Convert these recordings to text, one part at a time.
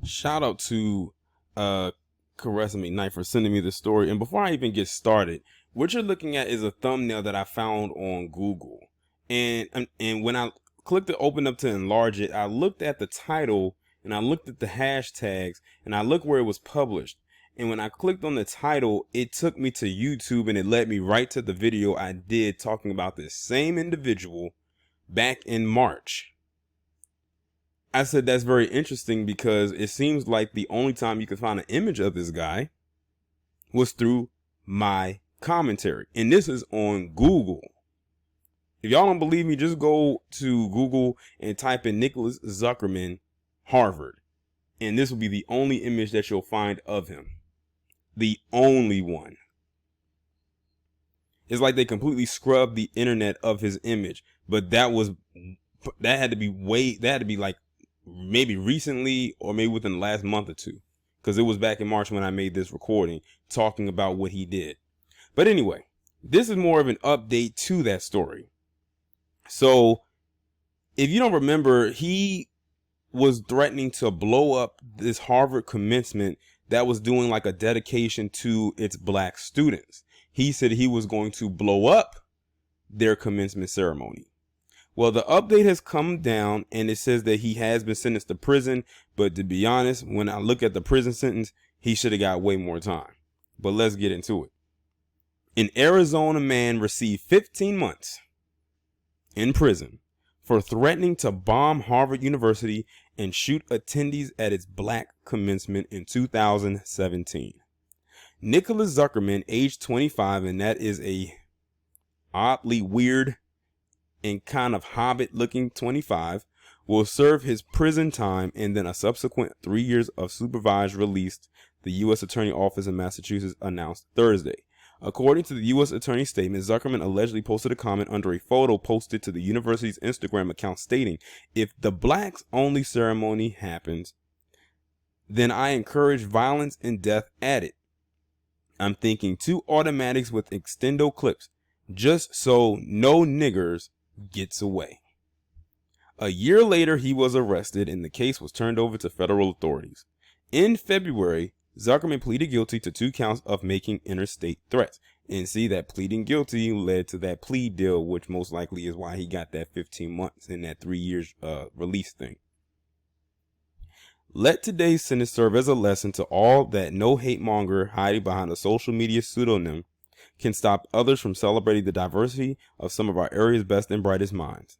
Shout out to Caressing Me Night for sending me this story. And before I even get started, what you're looking at is a thumbnail that I found on Google. And when I clicked to open up to enlarge it, I looked at the title and I looked at the hashtags and I looked where it was published. And when I clicked on the title, it took me to YouTube and it led me right to the video I did talking about this same individual back in March. I said that's very interesting because it seems like the only time you could find an image of this guy was through my commentary. And this is on Google. If y'all don't believe me, just go to Google and type in Nicholas Zuckerman, Harvard. And this will be the only image that you'll find of him. The only one. It's like they completely scrubbed the internet of his image. But that had to be like maybe recently or maybe within the last month or two, because it was back in March when I made this recording talking about what he did. But anyway, this is more of an update to that story. So if you don't remember, he was threatening to blow up this Harvard commencement that was doing like a dedication to its black students. He said he was going to blow up their commencement ceremony. Well, the update has come down and it says that he has been sentenced to prison. But to be honest, when I look at the prison sentence, he should have got way more time. But let's get into it. An Arizona man received 15 months in prison for threatening to bomb Harvard University and shoot attendees at its black commencement in 2017. Nicholas Zuckerman, age 25, and that is a oddly weird and kind of hobbit looking 25, will serve his prison time and then a subsequent 3 years of supervised release, the U.S. Attorney Office in Massachusetts announced Thursday. According to the U.S. Attorney's statement, Zuckerman allegedly posted a comment under a photo posted to the university's Instagram account stating, "If the blacks only ceremony happens, then I encourage violence and death at it. I'm thinking 2 automatics with extendo clips, just so no niggers gets away." A year later, he was arrested and the case was turned over to federal authorities. In February, Zuckerman pleaded guilty to 2 counts of making interstate threats. And see, that pleading guilty led to that plea deal, which most likely is why he got that 15 months and that 3 years release thing. Let today's sentence serve as a lesson to all that no hate monger hiding behind a social media pseudonym can stop others from celebrating the diversity of some of our area's best and brightest minds.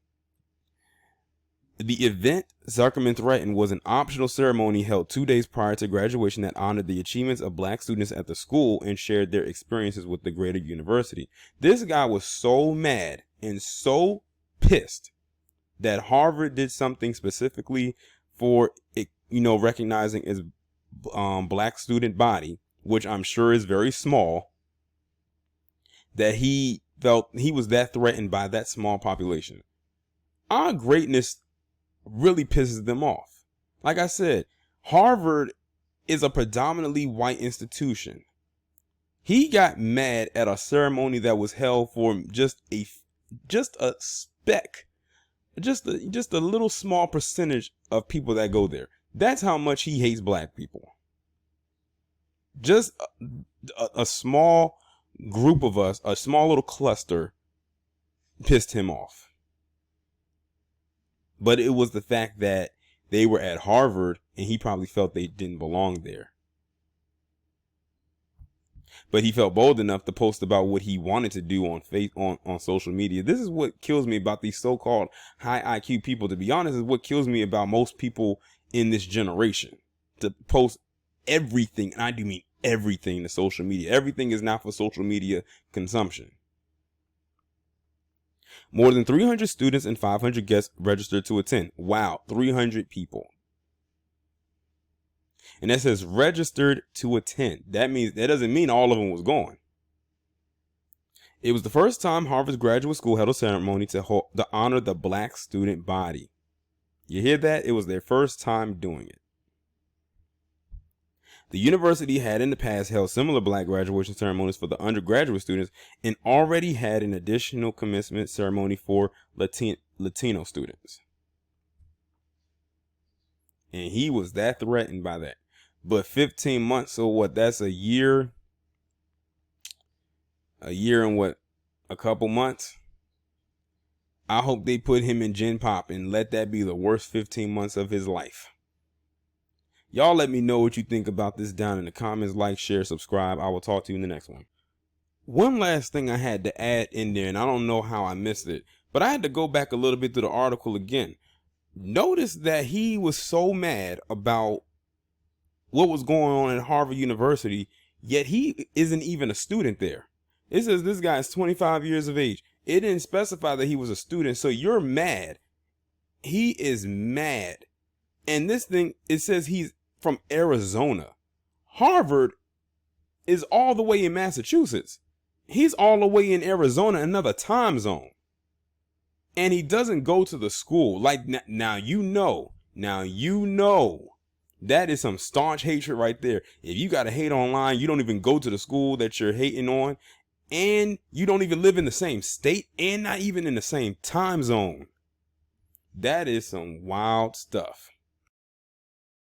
The event Zuckerman threatened was an optional ceremony held 2 days prior to graduation that honored the achievements of black students at the school and shared their experiences with the greater university. This guy was so mad and so pissed that Harvard did something specifically for it, recognizing its black student body, which I'm sure is very small, that he felt he was that threatened by that small population. Our greatness really pisses them off. Like I said, Harvard is a predominantly white institution. He got mad at a ceremony that was held for just a speck, just a little small percentage of people that go there. That's how much he hates black people. Just a small group of us, a small little cluster, pissed him off. But it was the fact that they were at Harvard and he probably felt they didn't belong there. But he felt bold enough to post about what he wanted to do on social media. This is what kills me about these so-called high IQ people. To be honest, is what kills me about most people in this generation. To post everything, and I do mean everything, to social media. Everything is not for social media consumption. More than 300 students and 500 guests registered to attend. Wow, 300 people. And that says registered to attend. That doesn't mean all of them was going. It was the first time Harvard's graduate school held a ceremony to honor the black student body. You hear that? It was their first time doing it. The university had in the past held similar black graduation ceremonies for the undergraduate students and already had an additional commencement ceremony for Latino students. And he was that threatened by that. But 15 months, so what? That's a year. A year and what? A couple months. I hope they put him in Gen Pop and let that be the worst 15 months of his life. Y'all let me know what you think about this down in the comments. Like, share, subscribe. I will talk to you in the next one. One last thing I had to add in there, and I don't know how I missed it, but I had to go back a little bit to the article again. Notice that he was so mad about what was going on at Harvard University, yet he isn't even a student there. It says this guy is 25 years of age. It didn't specify that he was a student, so you're mad. He is mad. And this thing, it says he's from Arizona. Harvard is all the way in Massachusetts. He's all the way in Arizona, another time zone. And he doesn't go to the school. Like, now you know, that is some staunch hatred right there. If you got to hate online, you don't even go to the school that you're hating on, and you don't even live in the same state, and not even in the same time zone. That is some wild stuff.